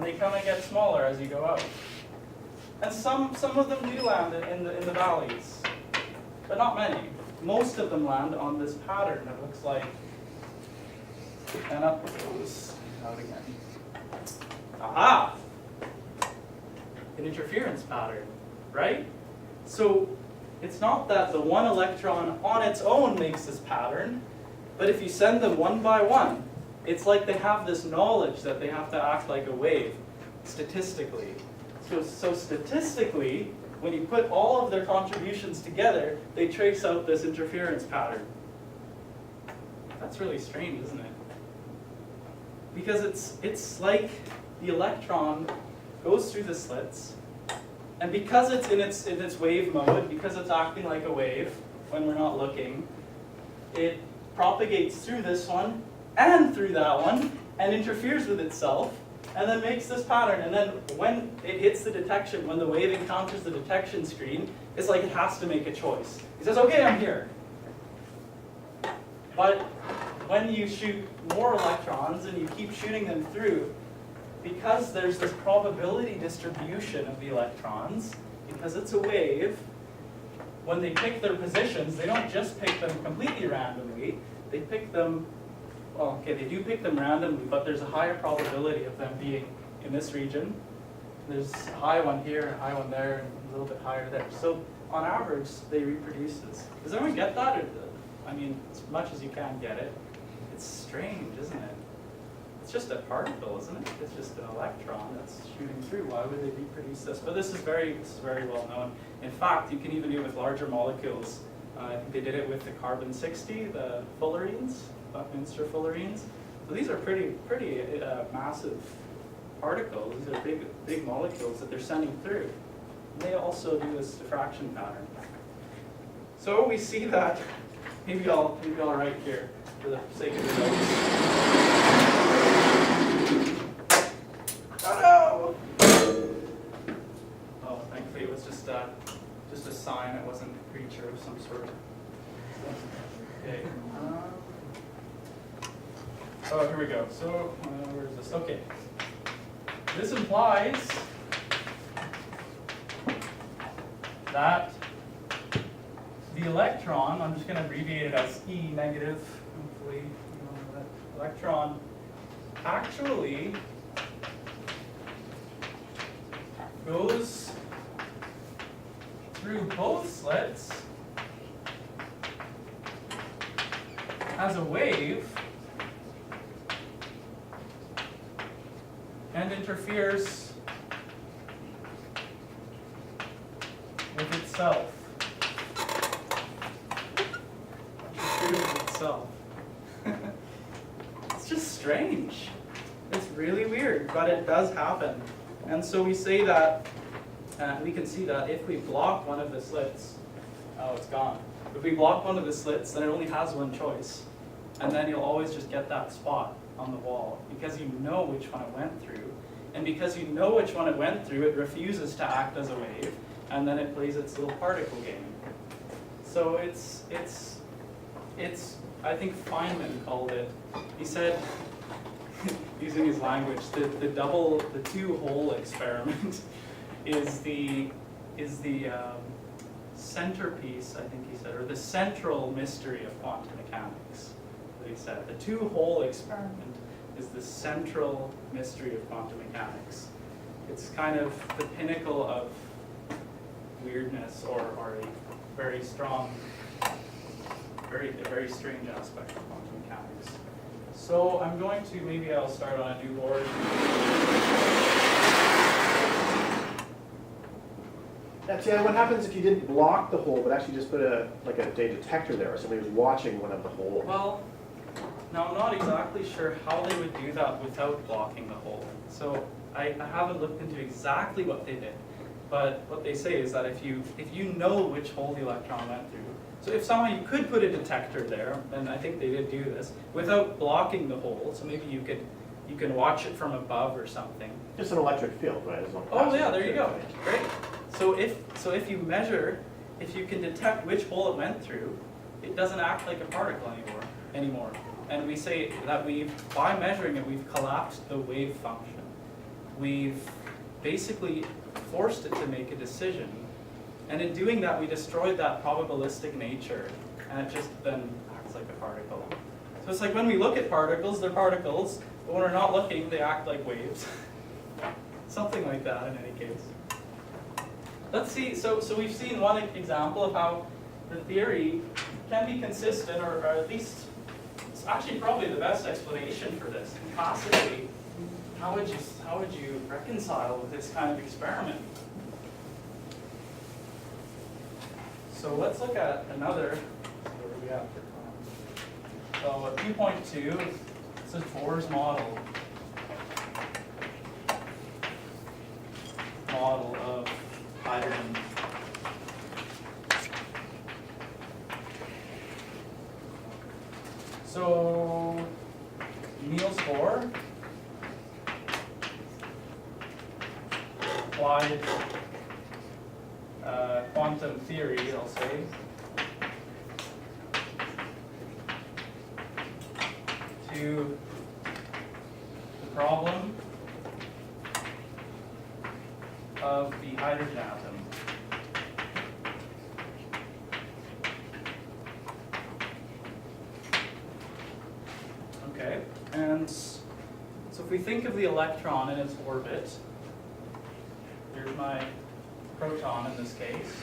and they kind of get smaller as you go out. And some of them do land in the valleys, but not many. Most of them land on this pattern that looks like, and up it goes, out again. Aha! An interference pattern, right? So it's not that the one electron on its own makes this pattern, but if you send them one by one, it's like they have this knowledge that they have to act like a wave, statistically. So statistically, when you put all of their contributions together, they trace out this interference pattern. That's really strange, isn't it? Because it's like the electron goes through the slits, and because it's in its wave mode, because it's acting like a wave when we're not looking, it propagates through this one and through that one and interferes with itself and then makes this pattern. And then when it hits the detection, when the wave encounters the detection screen, it's like it has to make a choice. It says, okay, I'm here. But when you shoot more electrons and you keep shooting them through, because there's this probability distribution of the electrons, because it's a wave, when they pick their positions, they don't just pick them completely randomly, they pick them, well, okay, they do pick them randomly, but there's a higher probability of them being in this region. There's a high one here, a high one there, and a little bit higher there. So on average, they reproduce this. Does everyone get that? Or, I mean, as much as you can get it. It's strange, isn't it? It's just a particle, isn't it? It's just an electron that's shooting through. Why would they reproduce this? But this is very well known. In fact, you can even do it with larger molecules. I think they did it with the carbon-60, the fullerenes, Buckminster fullerenes. So these are pretty massive particles. These are big molecules that they're sending through. And they also do this diffraction pattern. So we see that. Maybe I'll write here for the sake of the notes. Oh no! Oh, thankfully it was just a sign. It wasn't a creature of some sort. Okay. Oh, here we go. So where is this? Okay. This implies that the electron, I'm just going to abbreviate it as E negative, hopefully you know that electron actually goes through both slits as a wave and interferes with itself. It's just strange. It's really weird, but it does happen. And so we say that, we can see that if we block one of the slits, oh, it's gone. If we block one of the slits, then it only has one choice. And then you'll always just get that spot on the wall because you know which one it went through. And because you know which one it went through, it refuses to act as a wave, and then it plays its little particle game. So it's I think Feynman called it, he said, using his language, the two-hole experiment is the centerpiece, I think he said, or the central mystery of quantum mechanics. That he said, the two-hole experiment is the central mystery of quantum mechanics. It's kind of the pinnacle of weirdness, or a very strong, a very strange aspect of quantum mechanics. So I'm going to, maybe I'll start on a new board. Etienne, what happens if you didn't block the hole, but actually just put a detector there, or somebody was watching one of the holes? Well, now I'm not exactly sure how they would do that without blocking the hole. So I haven't looked into exactly what they did. But what they say is that if you know which hole the electron went through, so if somehow you could put a detector there, and I think they did do this, without blocking the hole, so maybe you can watch it from above or something. Just an electric field, right? Oh yeah, there you go. Great. So if you measure, if you can detect which hole it went through, it doesn't act like a particle anymore. And we say that by measuring it, we've collapsed the wave function. we've basically forced it to make a decision. And in doing that, we destroyed that probabilistic nature, and it just then acts like a particle. So it's like when we look at particles, they're particles, but when we're not looking, they act like waves. Something like that in any case. Let's see, so we've seen one example of how the theory can be consistent, or at least it's actually probably the best explanation for this. Classically, how would you reconcile with this kind of experiment? So let's look at another, where are we at for time? So 2.2, this is Bohr's model of hydrogen. So Niels Bohr applied quantum theory, I'll say, to the problem of the hydrogen atom. Okay, and so if we think of the electron in its orbit, here's my proton in this case.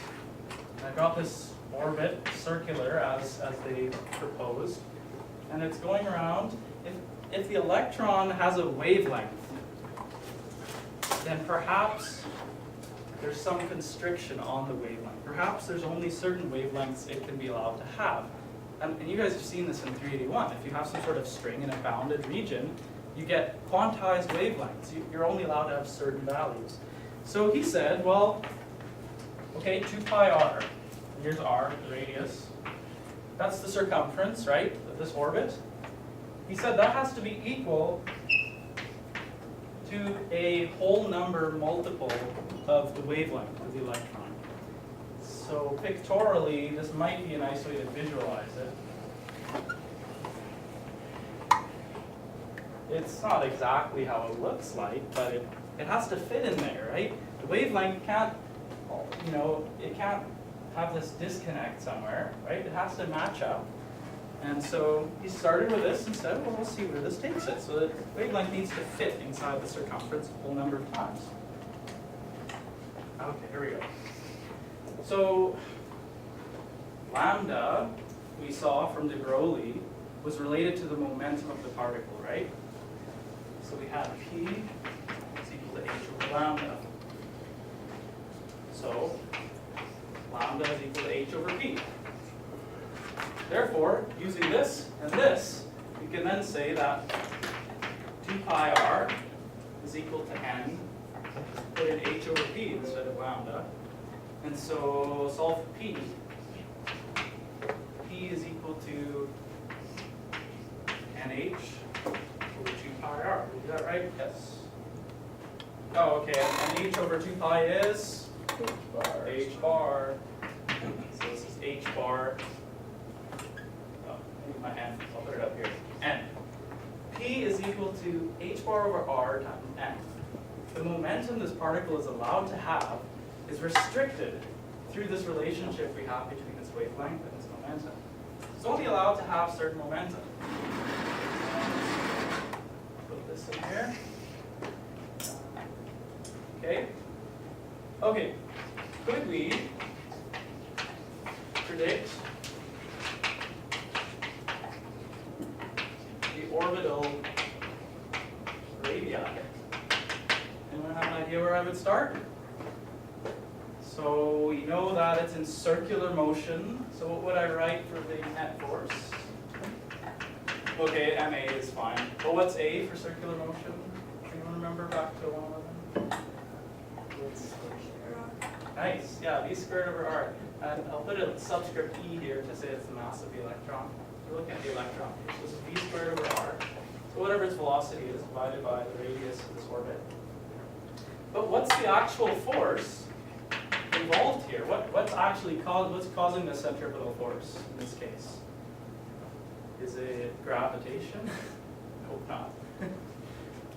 And I've got this orbit circular as they proposed, and it's going around. If the electron has a wavelength, then perhaps there's some constriction on the wavelength. Perhaps there's only certain wavelengths it can be allowed to have. And you guys have seen this in 381. If you have some sort of string in a bounded region, you get quantized wavelengths. You're only allowed to have certain values. So he said, well, okay, 2 pi r. Here's r, the radius. That's the circumference, right, of this orbit. He said that has to be equal to a whole number multiple of the wavelength of the electron. So pictorially, this might be a nice way to visualize it. It's not exactly how it looks like, but it has to fit in there, right? The wavelength can't, it can't have this disconnect somewhere, right? It has to match up. And so he started with this and said, well, we'll see where this takes it. So the wavelength needs to fit inside the circumference a whole number of times. Okay, here we go. So lambda, we saw from de Broglie, was related to the momentum of the particle, right? So we had P is equal to h over lambda. So lambda is equal to h over p. Therefore, using this and this, we can then say that 2 pi r is equal to n, put in h over p instead of lambda. And so solve for p. P is equal to nh over 2 pi r. Did we do that right? Yes. Oh, okay. And h over 2 pi is h bar. So this is h bar. Oh, maybe my n. I'll put it up here. N. P is equal to h bar over r times n. The momentum this particle is allowed to have is restricted through this relationship we have between its wavelength and its momentum. It's only allowed to have certain momentum. Put this in here. Okay. Okay. Could we predict the orbital radii? Anyone have an idea where I would start? So we know that it's in circular motion. So what would I write for the net force? Okay, MA is fine. But what's A for circular motion? Anyone remember back to 111? Nice, yeah, V squared over R. And I'll put a subscript E here to say it's the mass of the electron. We're looking at the electron here. So this is V squared over R. So whatever its velocity is divided by the radius of this orbit. But what's the actual force involved here? What's causing the centripetal force in this case? Is it gravitation? Hope not.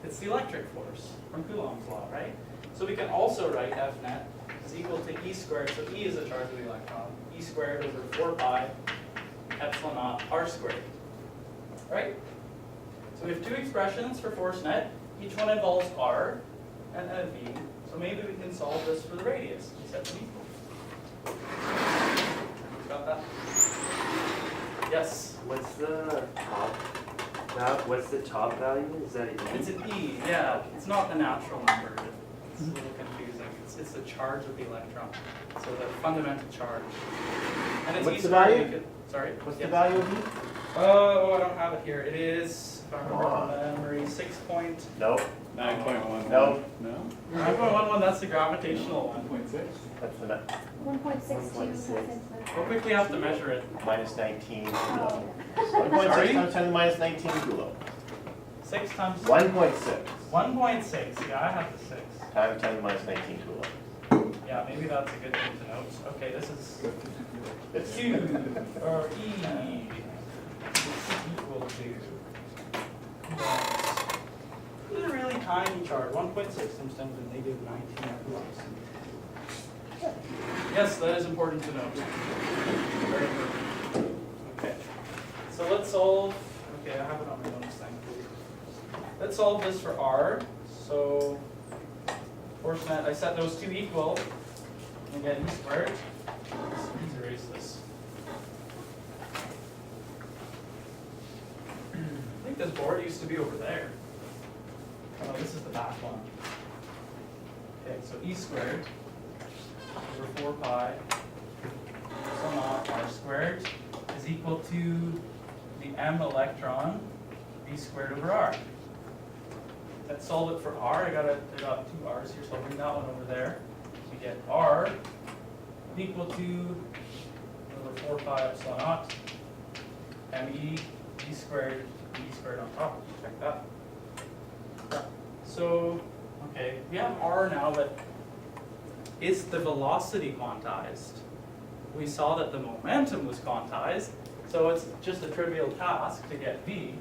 It's the electric force from Coulomb's law, right? So we can also write F net is equal to E squared, so E is the charge of the electron, E squared over 4 pi epsilon naught R squared, right? So we have two expressions for force net, each one involves R and a V, so maybe we can solve this for the radius, we set them equal. Got that? Yes? What's the top value? Is that an E? It's an E, yeah. It's not the natural number. It's a little confusing. It's the charge of the electron. So the fundamental charge. And it's What's E the squared, value? we could- sorry? What's Yes. the value of E? Oh, I don't have it here. It is, if I remember Come on. from memory, 6 point... No, 9.11. No. No? 9.11, that's the gravitational one. 1.6? that's the net. 1.62. We'll quickly have to measure it. Minus 19 Oh, coulomb. okay. 1.6 Sorry? times 10 to the minus 19 coulomb. 6 times... 1.6 1.6, yeah, I have the 6. times 10 to the minus 19 coulomb. Yeah, maybe that's a good thing to note. Okay, this is... It's Q, or E, is equal to, this is a really tiny charge, 1.6 times 10 to the negative 19 coulombs. Yes, that is important to note. Very important. Okay, so let's solve, okay, I have it on my notes, thankfully. Let's solve this for R. So, force net, I set those two equal, and get E squared. Let's erase this. I think this board used to be over there. Oh, this is the back one. Okay, so E squared over 4 pi epsilon naught R squared is equal to the M electron V squared over R. Let's solve it for R. I got two R's here, so I'll bring that one over there. We get R equal to over 4 pi epsilon naught ME E squared on top. Check that. So, okay, we have R now, but is the velocity quantized? We saw that the momentum was quantized, so it's just a trivial task to get V.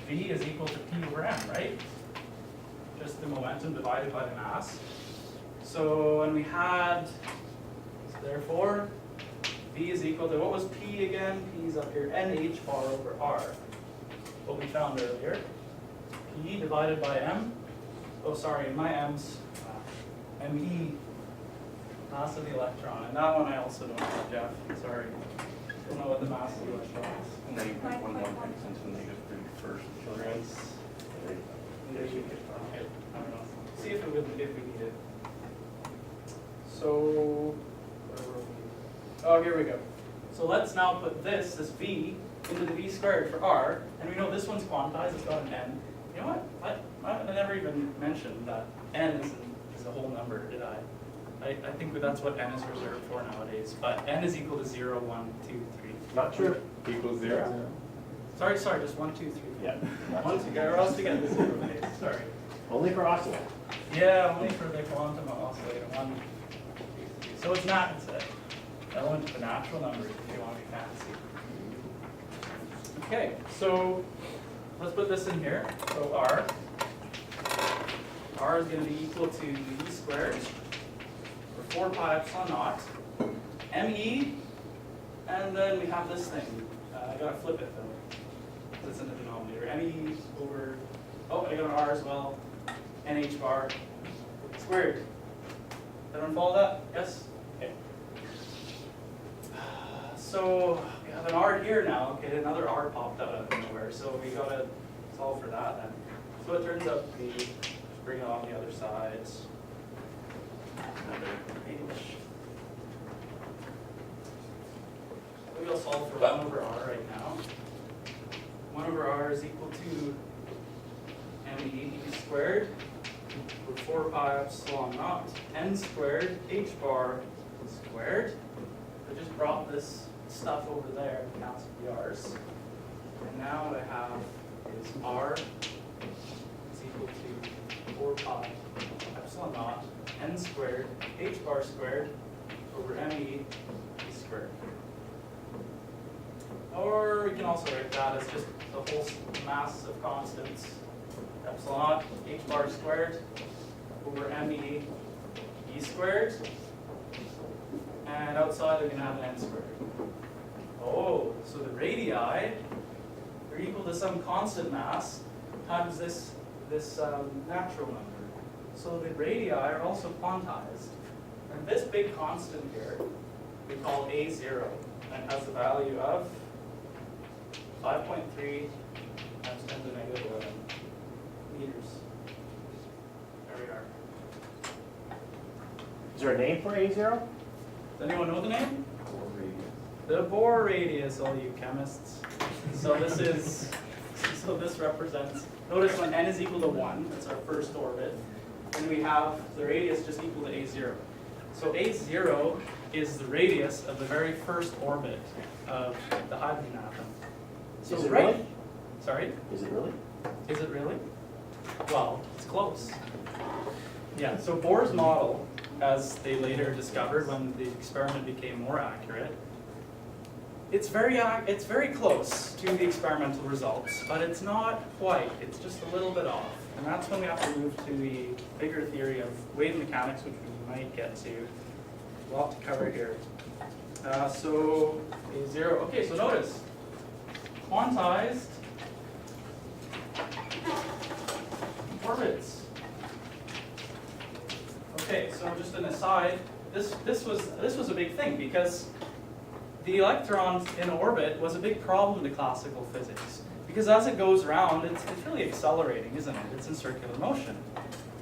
V is equal to P over M, right? Just the momentum divided by the mass. So when we had, so therefore, V is equal to, what was P again? P is up here, NH bar over R. What we found earlier. P divided by M. Oh, sorry, my M's ME, mass of the electron. And that one I also don't know, Jeff. Sorry. Don't know what the mass of the electron is. Negative 1.1 times the negative 31st kilograms. Maybe okay, I don't know. See if we need it. So, where were we? Oh, here we go. So let's now put this V, into the V squared for R, and we know this one's quantized, it's got an N. You know what? I never even mentioned that N is a whole number, did I? I think that's what N is reserved for nowadays, but N is equal to 0, 1, 2, 3. not true. Equals 0. Sorry, just 1, 2, 3. Yeah. 1, 2, or else we get the 0 base, sorry. Only for oscillator. Yeah, only for the quantum oscillator. 1, 2, 3. So it's not, it's an element of the natural numbers if you want to be fancy. Okay, so let's put this in here. So R is going to be equal to E squared for 4 pi epsilon naught, ME, and then we have this thing. I gotta flip it though. It's in the denominator. ME over, oh, I got an R as well. NH bar squared. Everyone follow that? Yes? Okay. So we have an R here now. Okay, another R popped out of nowhere. So we gotta solve for that then. So it turns out to be, just bring it on the other side. Another H. Maybe I'll solve for 1 over R right now. 1 over R is equal to ME squared over 4 pi epsilon naught N squared H bar squared. I just brought this stuff over there and canceled the R's. And now what I have is R is equal to 4 pi epsilon naught N squared H bar squared over ME squared. Or we can also write that as just the whole mass of constants epsilon naught h bar squared over me e squared. And outside they're going to have an n squared. Oh, so the radii are equal to some constant mass times this natural number. So the radii are also quantized. And this big constant here we call A0, and it has the value of 5.3 times 10 to the negative 11 meters. There we are. Is there a name for A0? Does anyone know the name? The Bohr radius, all you chemists. So this represents, notice when n is equal to 1, that's our first orbit, and we have the radius just equal to A0. So A0 is the radius of the very first orbit of the hydrogen atom. So Is it right, really? sorry? Is it really? Is it really? Well, it's close. Yeah, so Bohr's model, as they later discovered when the experiment became more accurate, it's very close to the experimental results, but it's not quite. It's just a little bit off. And that's when we have to move to the bigger theory of wave mechanics, which we might get to. A lot to cover here. So A0, okay, so notice, quantized orbits. Okay, so just an aside, this was a big thing because the electron in orbit was a big problem to classical physics. Because as it goes around, it's really accelerating, isn't it? It's in circular motion.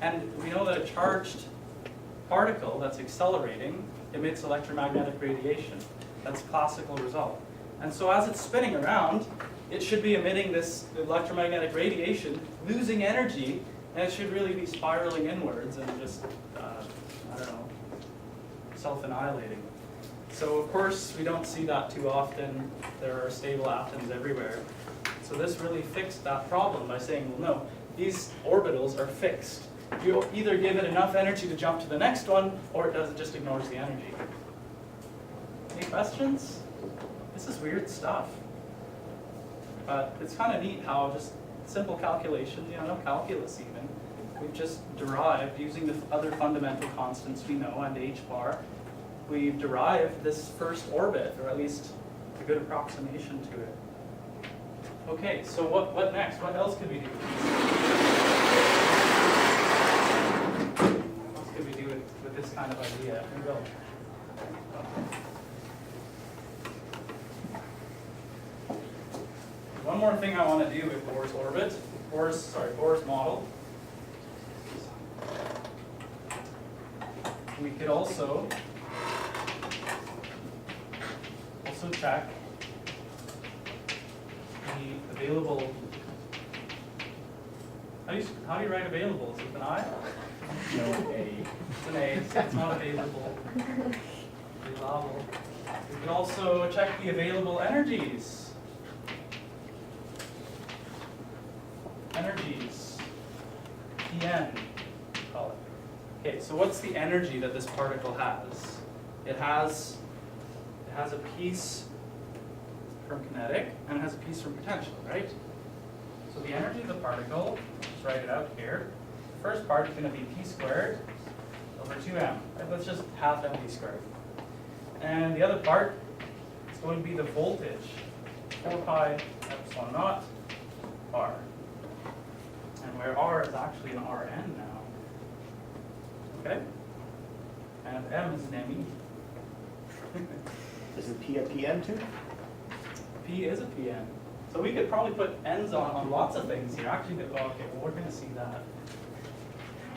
And we know that a charged particle that's accelerating emits electromagnetic radiation. That's a classical result. And so as it's spinning around, it should be emitting this electromagnetic radiation, losing energy, and it should really be spiraling inwards and just, I don't know, self-annihilating. So of course, we don't see that too often. There are stable atoms everywhere. So this really fixed that problem by saying, well, no, these orbitals are fixed. You either give it enough energy to jump to the next one, or it just ignores the energy. Any questions? This is weird stuff. But it's kind of neat how just simple calculations, no calculus even, we've just derived, using the other fundamental constants we know and h bar, we've derived this first orbit, or at least a good approximation to it. Okay, so what next? What else could we do? What else could we do with this kind of idea? Here we go. One more thing I want to do with Bohr's orbit, Bohr's model. We could also check the available. How do you write available? Is it with an I? No, A. It's an A. It's not available. Available. We can also check the available energies. Energies. Pn, call it. Okay, so what's the energy that this particle has? It has a piece from kinetic and it has a piece from potential, right? So the energy of the particle, let's write it out here. The first part is going to be p squared over 2m. Right? That's just half mv squared. And the other part is going to be the voltage, 4 pi epsilon naught r. And where r is actually an Rn now. Okay? And m is an me. Isn't P a Pn too? P is a Pn. So we could probably put n's on lots of things here. Actually, okay, well, we're going to see that.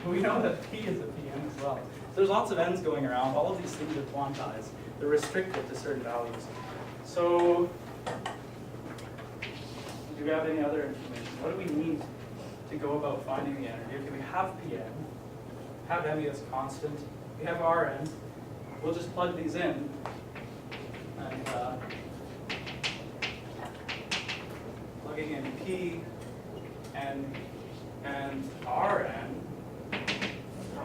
But we know that P is a Pn as well. So there's lots of n's going around. All of these things are quantized. They're restricted to certain values. So do we have any other information? What do we need to go about finding the energy? Okay, we have Pn, have me as constant, we have Rn. We'll just plug these in, and plugging in P and Rn.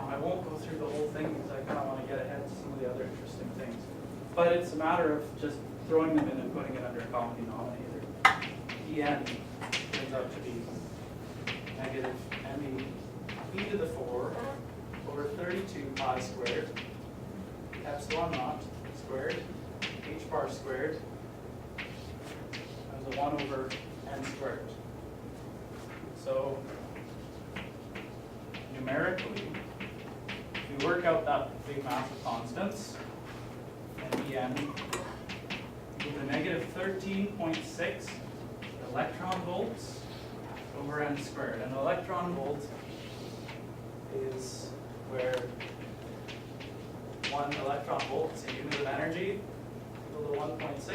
I won't go through the whole thing because I kind of want to get ahead to some of the other interesting things. But it's a matter of just throwing them in and putting it under a common denominator. En turns out to be negative me e to the 4 over 32 pi squared epsilon naught squared h bar squared times a 1 over n squared. So numerically, if we work out that big mass of constants, and En equal to negative 13.6 electron volts over n squared. And the electron volt is where 1 electron volt is a unit of energy equal to 1.6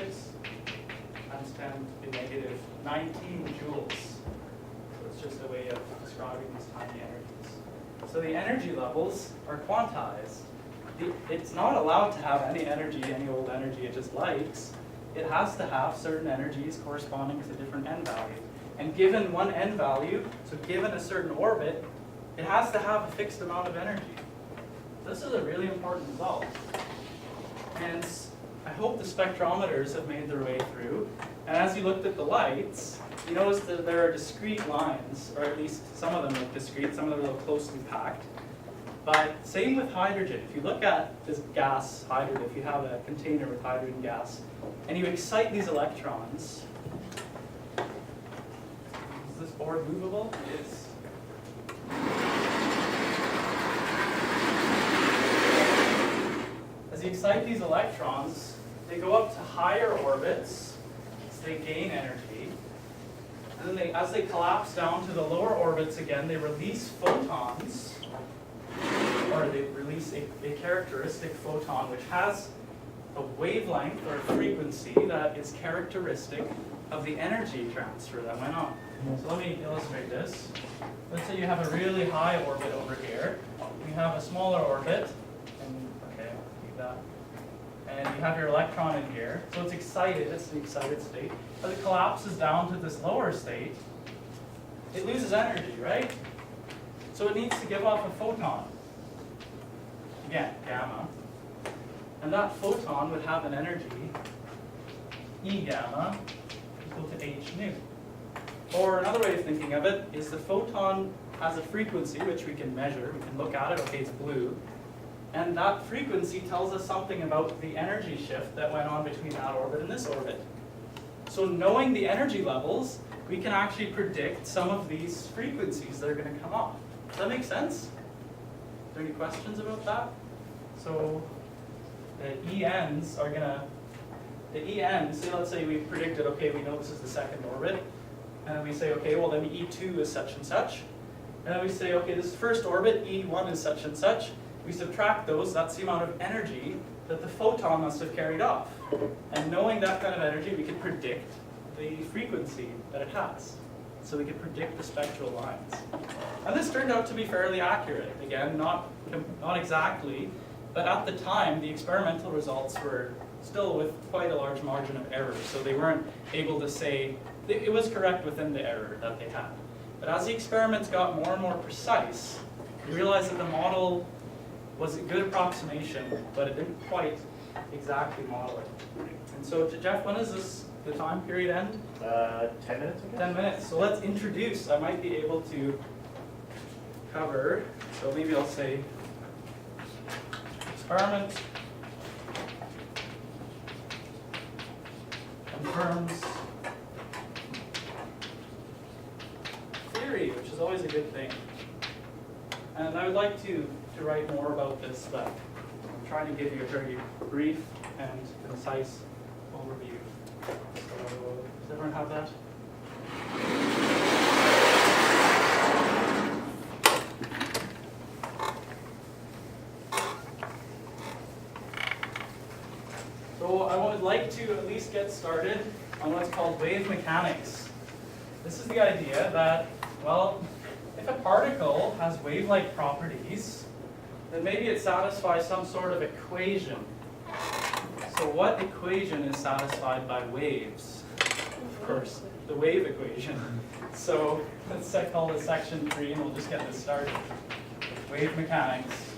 times 10 to the negative 19 joules. So it's just a way of describing these tiny energies. So the energy levels are quantized. It's not allowed to have any energy, any old energy it just likes. It has to have certain energies corresponding to different n value. And given one n value, so given a certain orbit, it has to have a fixed amount of energy. This is a really important result. And I hope the spectrometers have made their way through. And as you looked at the lights, you notice that there are discrete lines, or at least some of them look discrete, some of them look closely packed. But same with hydrogen. If you look at this gas, hydrogen, if you have a container with hydrogen gas, and you excite these electrons, is this board movable? It is. As you excite these electrons, they go up to higher orbits, so they gain energy. And then as they collapse down to the lower orbits again, they release photons, or they release a characteristic photon which has a wavelength or a frequency that is characteristic of the energy transfer that went on. So let me illustrate this. Let's say you have a really high orbit over here. You have a smaller orbit, and okay, I'll keep that. And you have your electron in here. So it's excited, it's the excited state. As it collapses down to this lower state, it loses energy, right? So it needs to give off a photon. Again, gamma. And that photon would have an energy, E gamma, equal to h nu. Or another way of thinking of it is the photon has a frequency which we can measure. We can look at it, okay, it's blue. And that frequency tells us something about the energy shift that went on between that orbit and this orbit. So knowing the energy levels, we can actually predict some of these frequencies that are going to come off. Does that make sense? Are there any questions about that? So the ENs are going to, the ENs, so let's say we predicted, okay, we know this is the second orbit. And then we say, okay, well then E2 is such and such. And then we say, okay, this first orbit, E1 is such and such. We subtract those, that's the amount of energy that the photon must have carried off. And knowing that kind of energy, we can predict the frequency that it has. So we can predict the spectral lines. And this turned out to be fairly accurate. Again, not exactly, but at the time, the experimental results were still with quite a large margin of error. So they weren't able to say, it was correct within the error that they had. But as the experiments got more and more precise, we realized that the model was a good approximation, but it didn't quite exactly model it. And so, Jeff, when does the time period end? 10 minutes, I guess? 10 minutes. So let's introduce. I might be able to cover, so maybe I'll say experiment confirms theory, which is always a good thing. And I would like to write more about this, but I'm trying to give you a very brief and concise overview. So, does everyone have that? So I would like to at least get started on what's called wave mechanics. This is the idea that, well, if a particle has wave-like properties, then maybe it satisfies some sort of equation. So what equation is satisfied by waves? Of course, the wave equation. So let's call this section 3 and we'll just get this started. Wave mechanics.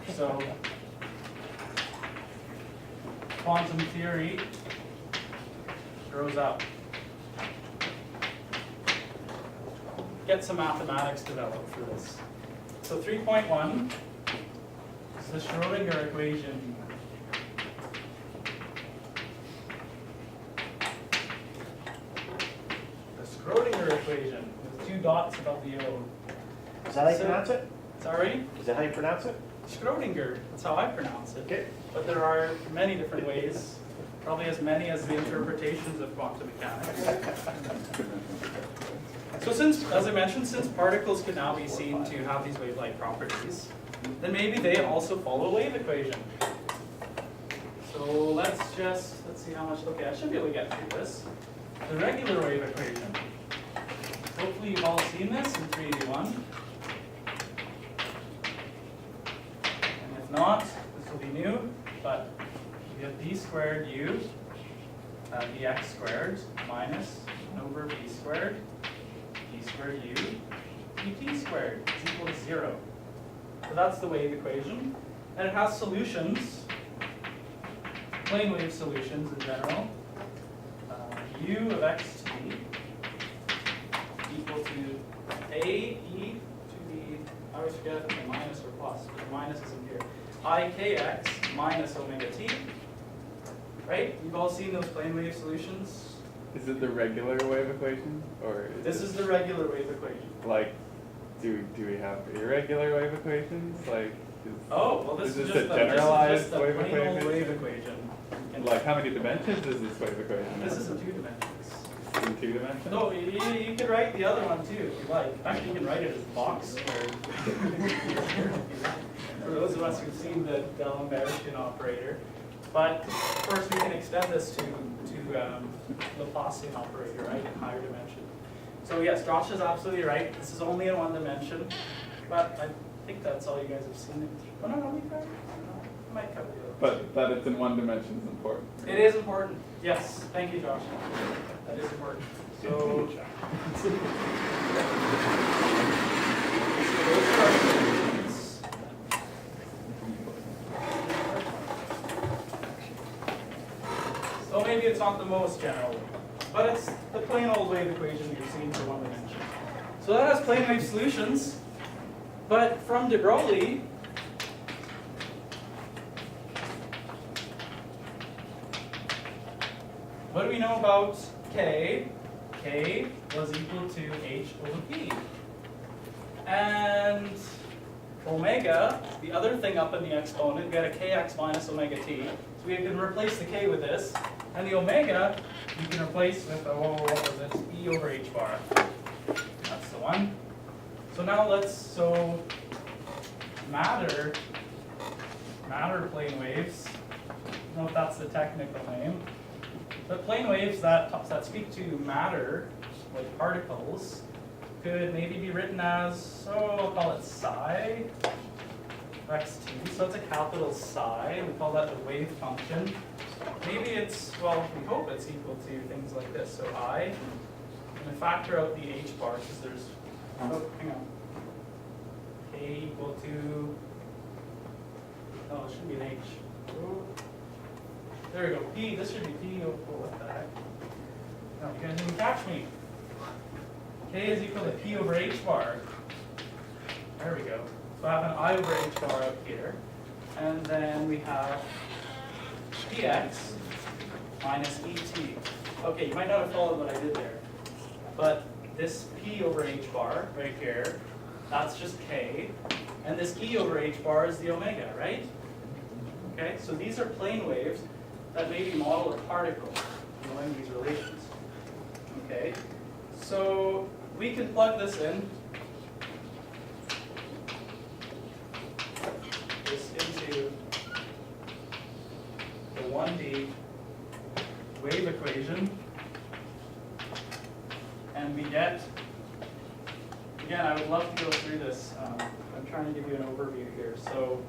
So quantum theory grows up. get some mathematics developed for this. So 3.1 is the Schrodinger equation. The Schrodinger equation with 2 dots above the O. Is that how you So- pronounce it? Sorry? Is that how you pronounce it? Schrodinger, that's how I pronounce it. Okay. But there are many different ways, probably as many as the interpretations of quantum mechanics. So since, as I mentioned, since particles can now be seen to have these wave-like properties, then maybe they also follow a wave equation. So let's see how much, okay, I should be able to get through this. The regular wave equation. Hopefully you've all seen this in 3D1. And if not, this will be new, but we have d squared u dx squared minus 1 over b squared d squared u dt squared is equal to 0. So that's the wave equation. And it has solutions, plane wave solutions in general. U of xt equal to a e to the, I always forget if it's a minus or plus, but the minus isn't here. I kx minus omega t. Right? You've all seen those plane wave solutions. Is it the regular wave equation, or This is the regular wave equation. like, do we have irregular wave equations? Like, Oh, well, this is is this just a the, generalized this is just wave the plain old equation? wave equation. And like how many dimensions is this wave equation? this is in 2 dimensions. In 2 dimensions? No, you could write the other one too if you like. Actually, you can write it as box squared. For those of us who've seen the D'Alembert operator. But of course, we can extend this to Laplacian operator, right, in higher dimension. So yes, Josh is absolutely right. This is only in 1 dimension, but I think that's all you guys have seen. Oh no, we covered. I might cover the other. But that it's in 1 dimension is important. It is important. Yes, thank you, Josh. That is important. So, so maybe it's not the most general, but it's the plain old wave equation you've seen for 1 dimension. So that has plane wave solutions, but from de Broglie, what do we know about k? K was equal to h over p. And omega, the other thing up in the exponent, we had a kx minus omega t. So we can replace the k with this. And the omega, you can replace with, what was it? E over h bar. That's the one. So now so matter plane waves, I don't know if that's the technical name. But plane waves that speak to matter, like particles, could maybe be written as, I'll call it psi xt. So it's a capital psi. We call that the wave function. Maybe it's, well, we hope it's equal to things like this. So I'm going to factor out the h bar because there's, oh, hang on. K equal to, oh, it should be an h. Oh. There we go. P, this should be P. Oh, what the heck? No, you guys didn't catch me. K is equal to P over H bar. There we go. So I have an I over H bar up here. And then we have Px minus Et. Okay, you might not have followed what I did there. But this P over H bar right here, that's just K. And this E over H bar is the omega, right? Okay, so these are plane waves that maybe model a particle knowing these relations. Okay, so we can plug this in, into the 1D wave equation, and we get, again, I would love to go through this. I'm trying to give you an overview here. So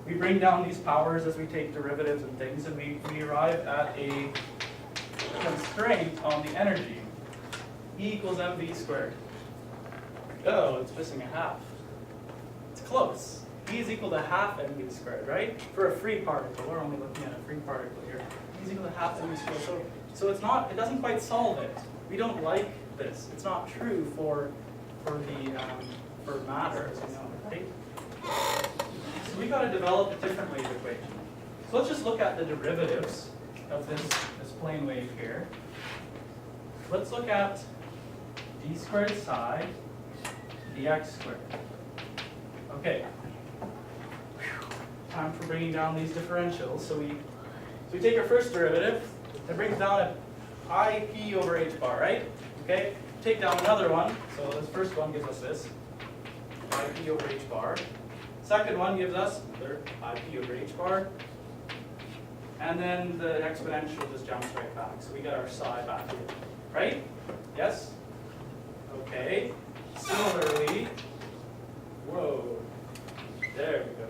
we bring down these powers as we take derivatives and things, and we arrive at a constraint on the energy. E equals mv squared. Oh, it's missing a half. It's close. E is equal to half mv squared, right? For a free particle. We're only looking at a free particle here. E is equal to half mv squared. So it's not, it doesn't quite solve it. We don't like this. It's not true for for matter, as you know, right? So we got to develop a different wave equation. So let's just look at the derivatives of this plane wave here. Let's look at d squared psi dx squared. Okay. Time for bringing down these differentials. So we take our first derivative. It brings down a ip over h bar, right? Okay. Take down another one. So this first one gives us this ip over h bar. Second one gives us another ip over h bar. And then the exponential just jumps right back. So we get our psi back here. Right? Yes? Okay. Similarly, whoa, there we go.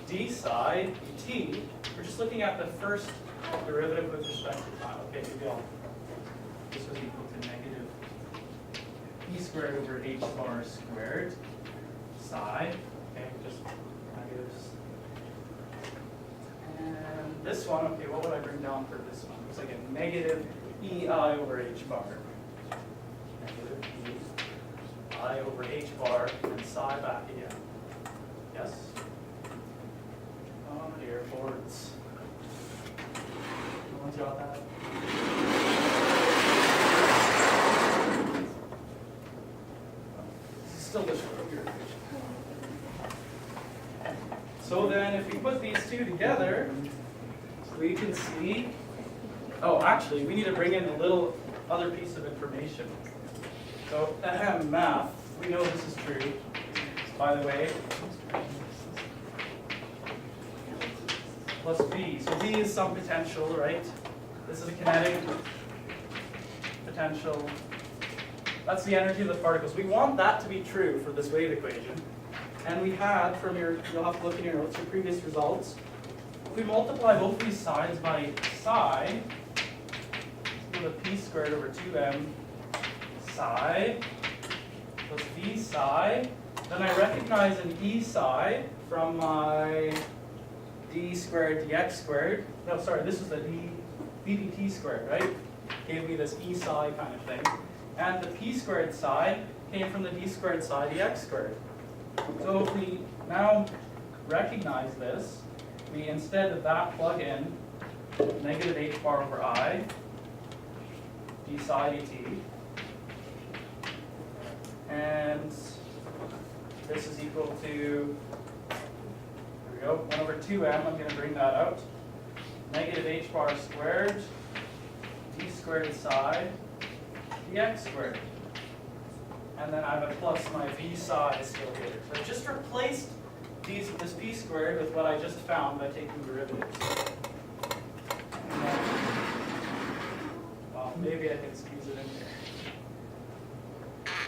D psi dt, we're just looking at the first derivative with respect to time. Okay, maybe this was equal to negative e squared over h bar squared psi. Okay, just negatives. And this one, okay, what would I bring down for this one? It's like a negative ei over h bar. Negative ei over h bar and psi back again. Yes? Oh dear, boards. Everyone's got that? This is still just weird. So then if we put these two together, we can see, oh, actually, we need to bring in a little other piece of information. So, math, we know this is true, by the way. Plus V. So V is some potential, right? This is a kinetic potential. That's the energy of the particles. We want that to be true for this wave equation. And we had, from your, you'll have to look in your notes, your previous results. If we multiply both these sides by psi, the p squared over 2m psi plus v psi, then I recognize an e psi from my d squared dx squared. No, sorry, this is the d dt squared, right? Gave me this e psi kind of thing. And the p squared psi came from the d squared psi dx squared. So if we now recognize this, we instead of that plug in negative h bar over I d psi dt, and this is equal to, there we go, 1 over 2m, I'm going to bring that out, negative h bar squared d squared psi dx squared. And then I have a plus my v psi still here. So I just replaced this p squared with what I just found by taking derivatives. And then, well, maybe I can squeeze it in here.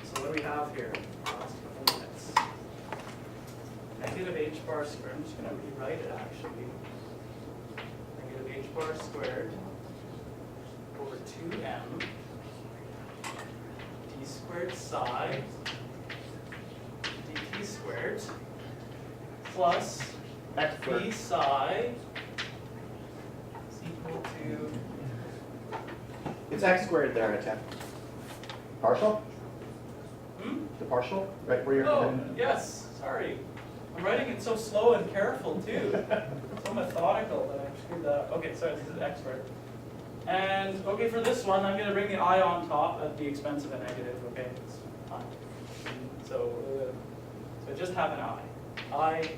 So what do we have here? Last couple minutes. Negative h bar squared. I'm just going to rewrite it actually. Negative h bar squared over 2m d squared psi dt squared plus X v squared. psi is equal to, It's x squared there, Etienne. Partial? hmm? The partial? Right where you're. Oh, yes, sorry. I'm writing it so slow and careful too. So methodical that I screwed that up. Okay, so this is x squared. And okay, for this one, I'm going to bring the I on top at the expense of a negative. Okay, it's fine. So I just have an I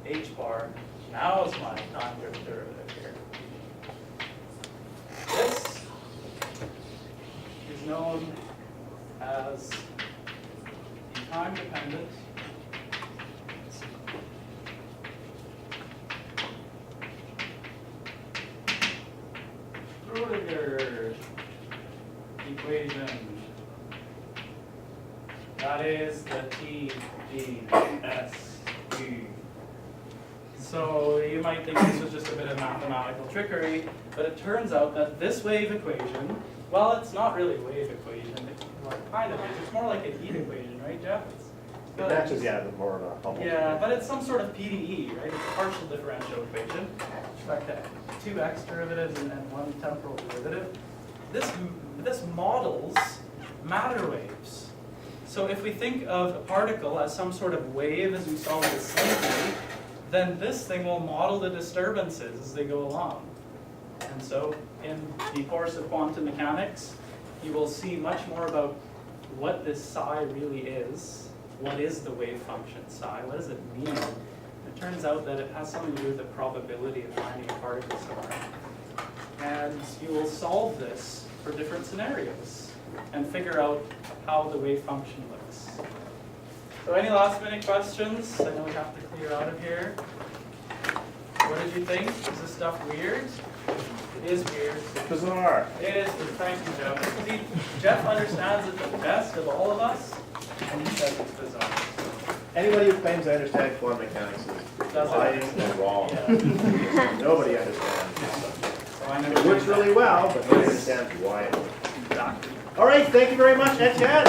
h bar. Now is my time-driven derivative here. This is known as the time-dependent Schrödinger equation. That is the TDSU. So you might think this was just a bit of mathematical trickery, but it turns out that this wave equation, well, it's not really a wave equation. Well, it kind of is. It's more like a heat equation, right, Jeff? It matches, yeah, the more of a bubble. Yeah, but it's some sort of PDE, right? It's a partial differential equation with respect to 2 x derivatives and 1 temporal derivative. This models matter waves. So if we think of a particle as some sort of wave as we saw with the slinky, then this thing will model the disturbances as they go along. And so in the course of quantum mechanics, you will see much more about what this psi really is. What is the wave function psi? What does it mean? It turns out that it has something to do with the probability of finding a particle somewhere. And you will solve this for different scenarios and figure out how the wave function looks. So any last minute questions? I know we have to clear out of here. What did you think? Is this stuff weird? It is weird. Bizarre. It is. Thank you, Jeff. See, Jeff understands it the best of all of us, and he says it's bizarre. Anybody who claims I understand quantum mechanics is lying and wrong. Yeah. Nobody understands. So I never It works did that. really well, but nobody understands why it works. Exactly. All right, thank you very much, Etienne.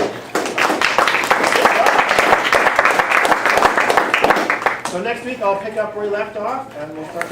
So next week I'll pick up where we left off, and we'll start.